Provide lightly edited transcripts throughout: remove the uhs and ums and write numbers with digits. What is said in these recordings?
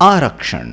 आरक्षण।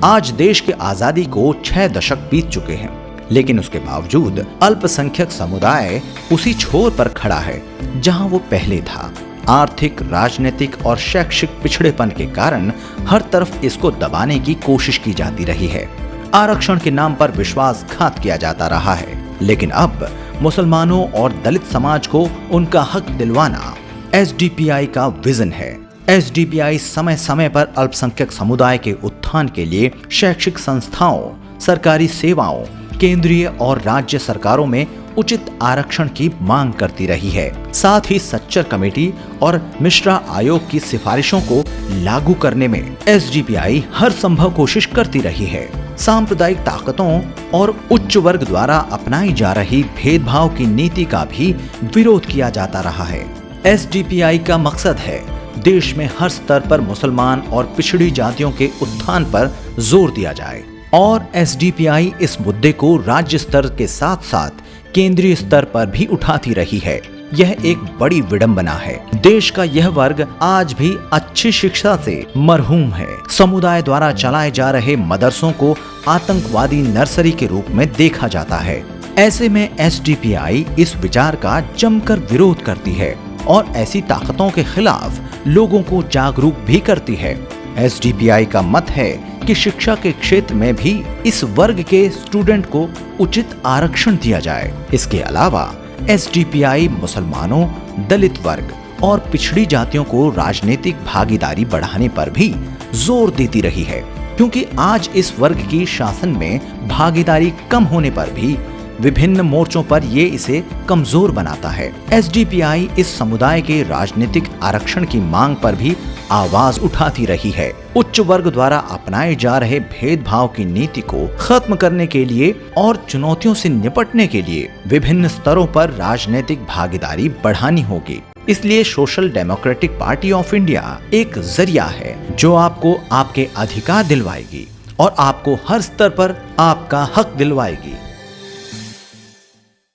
आज देश की आजादी को 6 दशक बीत चुके हैं, लेकिन उसके बावजूद अल्पसंख्यक समुदाय उसी छोर पर खड़ा है जहां वो पहले था। आर्थिक, राजनीतिक और शैक्षिक पिछड़ेपन के कारण हर तरफ इसको दबाने की कोशिश की जाती रही है। आरक्षण के नाम पर विश्वासघात किया जाता रहा है, लेकिन अब मुसलमानों और दलित समाज को उनका हक दिलवाना एसडीपीआई का विजन है। एसडीपीआई समय समय पर अल्पसंख्यक समुदाय के उत्थान के लिए शैक्षिक संस्थाओं, सरकारी सेवाओं, केंद्रीय और राज्य सरकारों में उचित आरक्षण की मांग करती रही है। साथ ही सच्चर कमेटी और मिश्रा आयोग की सिफारिशों को लागू करने में एसडीपीआई हर संभव कोशिश करती रही है। सांप्रदायिक ताकतों और उच्च वर्ग द्वारा अपनाई जा रही भेदभाव की नीति का भी विरोध किया जाता रहा है। एसडीपीआई का मकसद है देश में हर स्तर पर मुसलमान और पिछड़ी जातियों के उत्थान पर जोर दिया जाए, और एसडीपीआई इस मुद्दे को राज्य स्तर के साथ साथ केंद्रीय स्तर पर भी उठाती रही है। यह एक बड़ी विडंबना है। देश का यह वर्ग आज भी अच्छी शिक्षा से मरहूम है। समुदाय द्वारा चलाए जा रहे मदरसों को आतंकवादी नर्सरी के रूप में देखा जाता है। ऐसे में एसडीपीआई इस विचार का जमकर विरोध करती है और ऐसी ताकतों के खिलाफ लोगों को जागरूक भी करती है। एसडीपीआई का मत है कि शिक्षा के क्षेत्र में भी इस वर्ग के स्टूडेंट को उचित आरक्षण दिया जाए। इसके अलावा एसडीपीआई मुसलमानों, दलित वर्ग और पिछड़ी जातियों को राजनीतिक भागीदारी बढ़ाने पर भी जोर देती रही है, क्योंकि आज इस वर्ग की शासन में भागीदारी कम होने पर भी विभिन्न मोर्चों पर ये इसे कमजोर बनाता है। एसडीपीआई इस समुदाय के राजनीतिक आरक्षण की मांग पर भी आवाज उठाती रही है। उच्च वर्ग द्वारा अपनाए जा रहे भेदभाव की नीति को खत्म करने के लिए और चुनौतियों से निपटने के लिए विभिन्न स्तरों पर राजनीतिक भागीदारी बढ़ानी होगी। इसलिए social democratic party of India एक जरिया है जो आपको आपके अधिकार दिलवाएगी और आपको हर स्तर पर आपका हक दिलवाएगी।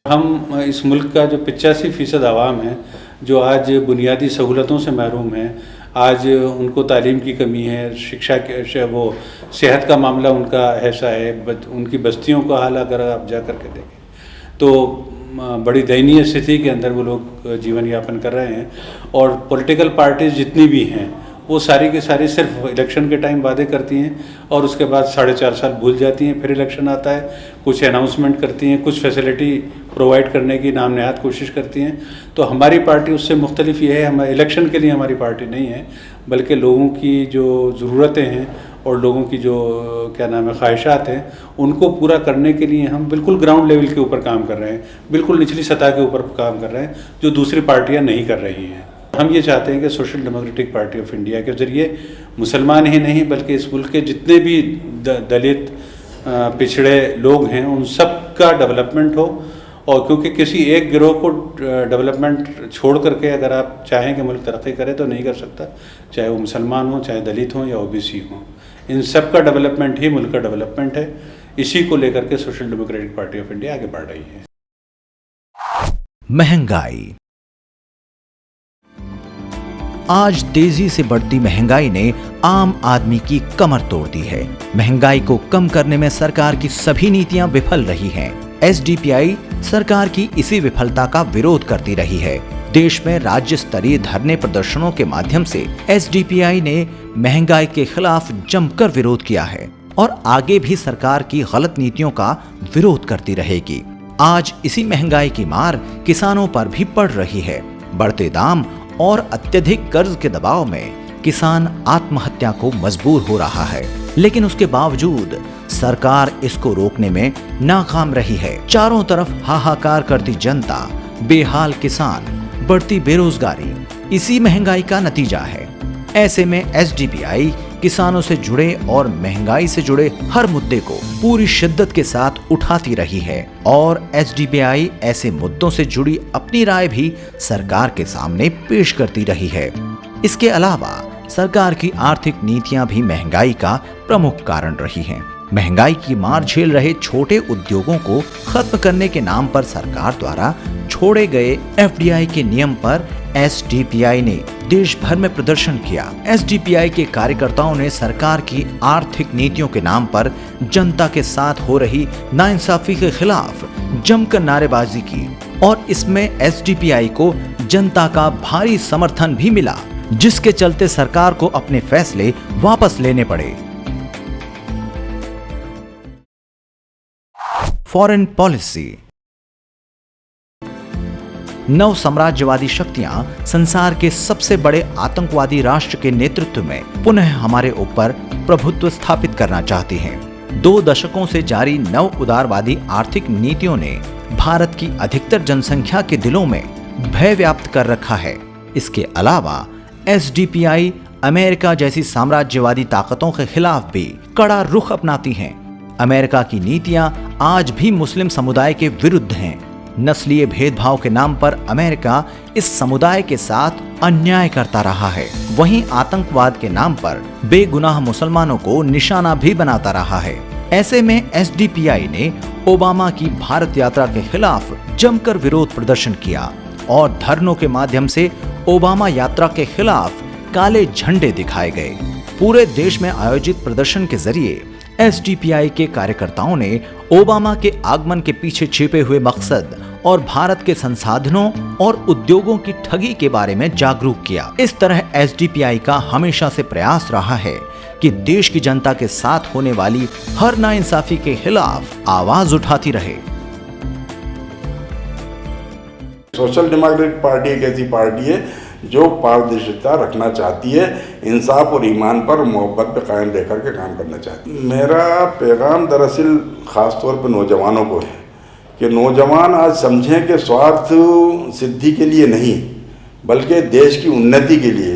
हम इस मुल्क का जो 85% आवाम है, जो आज बुनियादी सहूलतों से महरूम है, आज उनको तालीम की कमी है, शिक्षा के वो सेहत का मामला उनका ऐसा है, उनकी बस्तियों का हाल अगर आप जा कर के देखें तो बड़ी दयनीय स्थिति के अंदर वो लोग जीवन यापन कर रहे हैं। और पॉलिटिकल पार्टीज जितनी भी हैं वो सारी की सारी सिर्फ इलेक्शन के टाइम वादे करती हैं और उसके बाद 4.5 साल भूल जाती हैं। फिर इलेक्शन आता है, कुछ अनाउंसमेंट करती हैं, कुछ फैसिलिटी प्रोवाइड करने की नाम नहाद कोशिश करती हैं। तो हमारी पार्टी उससे मुख्तलिफ ये है, हम इलेक्शन के लिए हमारी पार्टी नहीं है, बल्कि लोगों की जो ज़रूरतें हैं और लोगों की जो क्या नाम है ख्वाहिशात हैं, उनको पूरा करने के लिए हम बिल्कुल ग्राउंड लेवल के ऊपर काम कर रहे हैं, बिल्कुल निचली सतह के ऊपर काम कर रहे हैं, जो दूसरी पार्टियाँ नहीं कर रही हैं। हम ये चाहते हैं कि social democratic party of India के ज़रिए मुसलमान ही नहीं बल्कि इस मुल्क के जितने भी दलित पिछड़े लोग हैं उन सब का डेवलपमेंट हो। और क्योंकि किसी एक गिरोह को डेवलपमेंट छोड़ करके अगर आप चाहें कि मुल्क तरक्की करे तो नहीं कर सकता, चाहे वो मुसलमान हो, चाहे दलित हों या ओबीसी हों। इन सब का डेवलपमेंट ही मुल्क का डेवलपमेंट है। इसी को लेकर के social democratic party of India आगे बढ़ रही है। महंगाई। आज तेजी से बढ़ती महंगाई ने आम आदमी की कमर तोड़ दी है। महंगाई को कम करने में सरकार की सभी नीतियां विफल रही हैं। एसडीपीआई सरकार की इसी विफलता का विरोध करती रही है। देश में राज्य स्तरीय धरने प्रदर्शनों के माध्यम से एसडीपीआई ने महंगाई के खिलाफ जमकर विरोध किया है और आगे भी सरकार की गलत नीतियों का विरोध करती रहेगी। आज इसी महंगाई की मार किसानों पर भी पड़ रही है। बढ़ते दाम और अत्यधिक कर्ज के दबाव में किसान आत्महत्या को मजबूर हो रहा है, लेकिन उसके बावजूद सरकार इसको रोकने में नाकाम रही है। चारों तरफ हाहाकार करती जनता, बेहाल किसान, बढ़ती बेरोजगारी इसी महंगाई का नतीजा है। ऐसे में एसडीपीआई किसानों से जुड़े और महंगाई से जुड़े हर मुद्दे को पूरी शिद्दत के साथ उठाती रही है और एसडीपीआई ऐसे मुद्दों से जुड़ी अपनी राय भी सरकार के सामने पेश करती रही है। इसके अलावा सरकार की आर्थिक नीतियां भी महंगाई का प्रमुख कारण रही हैं। महंगाई की मार झेल रहे छोटे उद्योगों को खत्म करने के नाम पर सरकार द्वारा छोड़े गए एफडीआई के नियम पर एसडीपीआई ने देश भर में प्रदर्शन किया। एसडीपीआई के कार्यकर्ताओं ने सरकार की आर्थिक नीतियों के नाम पर जनता के साथ हो रही नाइंसाफी के खिलाफ जमकर नारेबाजी की और इसमें एसडीपीआई को जनता का भारी समर्थन भी मिला, जिसके चलते सरकार को अपने फैसले वापस लेने पड़े। Foreign policy. नव साम्राज्यवादी शक्तियां संसार के सबसे बड़े आतंकवादी राष्ट्र के नेतृत्व में पुनः हमारे ऊपर प्रभुत्व स्थापित करना चाहती हैं। 2 दशकों से जारी नव उदारवादी आर्थिक नीतियों ने भारत की अधिकतर जनसंख्या के दिलों में भय व्याप्त कर रखा है। इसके अलावा एसडीपीआई अमेरिका जैसी साम्राज्यवादी ताकतों के खिलाफ भी कड़ा रुख अपनाती हैं। अमेरिका की नीतियां आज भी मुस्लिम समुदाय के विरुद्ध हैं। नस्लीय भेदभाव के नाम पर अमेरिका इस समुदाय के साथ अन्याय करता रहा है। वहीं आतंकवाद के नाम पर बेगुनाह मुसलमानों को निशाना भी बनाता रहा है। ऐसे में एसडीपीआई ने ओबामा की भारत यात्रा के खिलाफ जमकर विरोध प्रदर्शन किया और धरनों के माध्यम से ओबामा यात्रा के खिलाफ काले झंडे दिखाए गए। पूरे देश में आयोजित प्रदर्शन के जरिए एसडीपीआई के कार्यकर्ताओं ने ओबामा के आगमन के पीछे छिपे हुए मकसद और भारत के संसाधनों और उद्योगों की ठगी के बारे में जागरूक किया। इस तरह एसडीपीआई का हमेशा से प्रयास रहा है कि देश की जनता के साथ होने वाली हर नाइंसाफी के खिलाफ आवाज उठाती रहे। सोशल डेमोक्रेटिक पार्टी एक ऐसी पार्टी है जो पारदर्शिता रखना चाहती है, इंसाफ और ईमान पर मोहब्बत पे कायम रहकर के काम करना चाहती है। मेरा पैगाम दरअसल ख़ास तौर पर नौजवानों को है कि नौजवान आज समझें कि स्वार्थ सिद्धि के लिए नहीं बल्कि देश की उन्नति के लिए,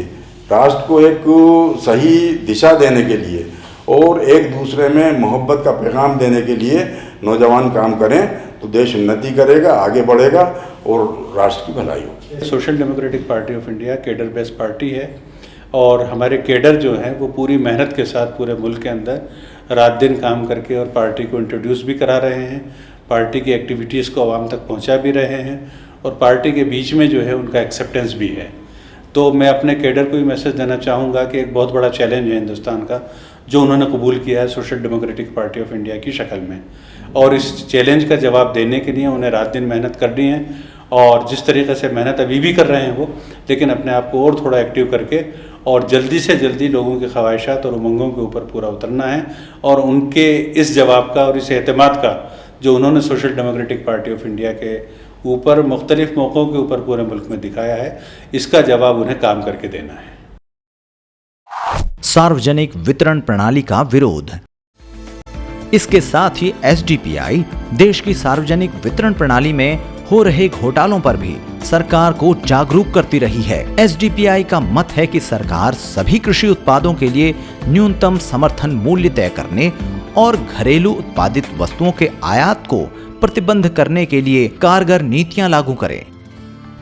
राष्ट्र को एक सही दिशा देने के लिए और एक दूसरे में मोहब्बत का पैगाम देने के लिए नौजवान काम करें तो देश उन्नति करेगा, आगे बढ़ेगा और राष्ट्र की भलाई होगी। Social democratic party of India cadre based party है और हमारे केडर जो हैं वो पूरी मेहनत के साथ पूरे मुल्क के अंदर रात दिन काम करके और पार्टी को इंट्रोड्यूस भी करा रहे हैं, पार्टी की एक्टिविटीज़ को आवाम तक पहुंचा भी रहे हैं और पार्टी के बीच में जो है उनका एक्सेप्टेंस भी है। तो मैं अपने केडर को भी मैसेज देना चाहूँगा कि एक बहुत बड़ा चैलेंज है हिंदुस्तान का जो उन्होंने कबूल किया है social democratic party of India की शक्ल में, और इस चैलेंज का जवाब देने के लिए उन्हें रात दिन मेहनत करनी है और जिस तरीके से मेहनत अभी भी कर रहे हैं वो, लेकिन अपने आप को और थोड़ा एक्टिव करके और जल्दी से जल्दी लोगों की ख्वाहिशात और उमंगों के ऊपर पूरा उतरना है और उनके इस जवाब का और इस एतमाद का जो उन्होंने social democratic party of India के ऊपर मुख्तलिफ मौक़ों के ऊपर पूरे मुल्क में दिखाया है, इसका जवाब उन्हें काम करके देना है। सार्वजनिक वितरण प्रणाली का विरोध। इसके साथ ही एसडीपीआई देश की सार्वजनिक वितरण प्रणाली में हो रहे घोटालों पर भी सरकार को जागरूक करती रही है। एसडीपीआई का मत है कि सरकार सभी कृषि उत्पादों के लिए न्यूनतम समर्थन मूल्य तय करने और घरेलू उत्पादित वस्तुओं के आयात को प्रतिबंध करने के लिए कारगर नीतियां लागू करे।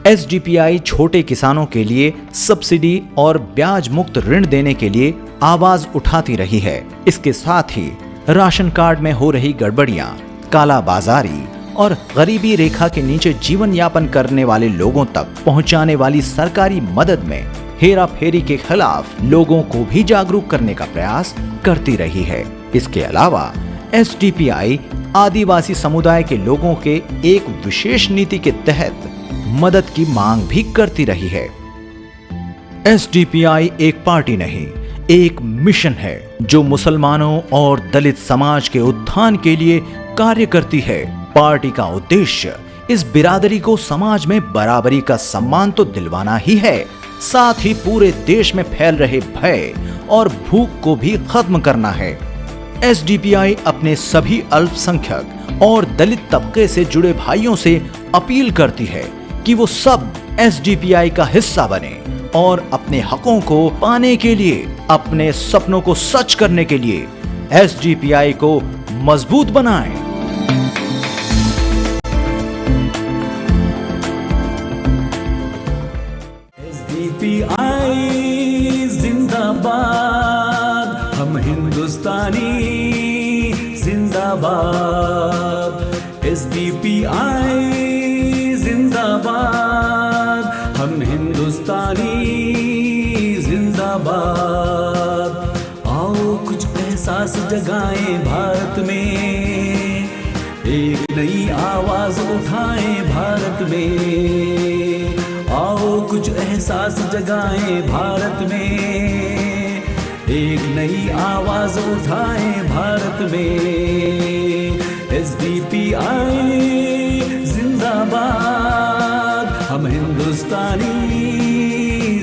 एसडीपीआई छोटे किसानों के लिए सब्सिडी और ब्याज मुक्त ऋण देने के लिए आवाज उठाती रही है। इसके साथ ही राशन कार्ड में हो रही गड़बड़ियां, कालाबाजारी और गरीबी रेखा के नीचे जीवन यापन करने वाले लोगों तक पहुंचाने वाली सरकारी मदद में हेरा फेरी के खिलाफ लोगों को भी जागरूक करने का प्रयास करती रही है। इसके अलावा एसडीपीआई आदिवासी समुदाय के लोगों के एक विशेष नीति के तहत मदद की मांग भी करती रही है। एसडीपीआई एक पार्टी नहीं, एक मिशन है जो मुसलमानों और दलित समाज के उत्थान के लिए कार्य करती है। पार्टी का उद्देश्य इस बिरादरी को समाज में बराबरी का सम्मान तो दिलवाना ही है, साथ ही पूरे देश में फैल रहे भय और भूख को भी खत्म करना है। एसडीपीआई अपने सभी अल्पसंख्यक और दलित तबके से जुड़े भाइयों से अपील करती है कि वो सब एसडीपीआई का हिस्सा बने और अपने हकों को पाने के लिए, अपने सपनों को सच करने के लिए एसडीपीआई को मजबूत बनाएं। एसडीपीआई जिंदाबाद, हम हिंदुस्तानी जिंदाबाद। एसडीपीआई जिंदाबाद, हम हिंदुस्तानी हिंदुस्तानी जिंदाबाद। आओ कुछ एहसास जगाएं भारत में, एक नई आवाज उठाएं भारत में। आओ कुछ एहसास जगाएं भारत में, एक नई आवाज उठाएं भारत में। SDPI जिंदाबाद, हम हिंदुस्तानी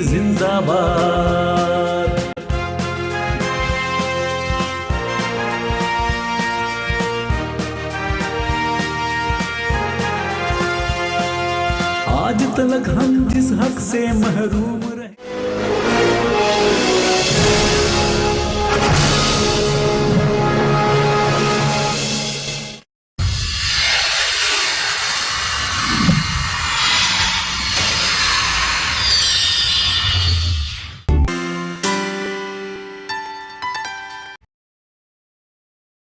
जिंदाबाद। आज तलक हम जिस हक से महरूम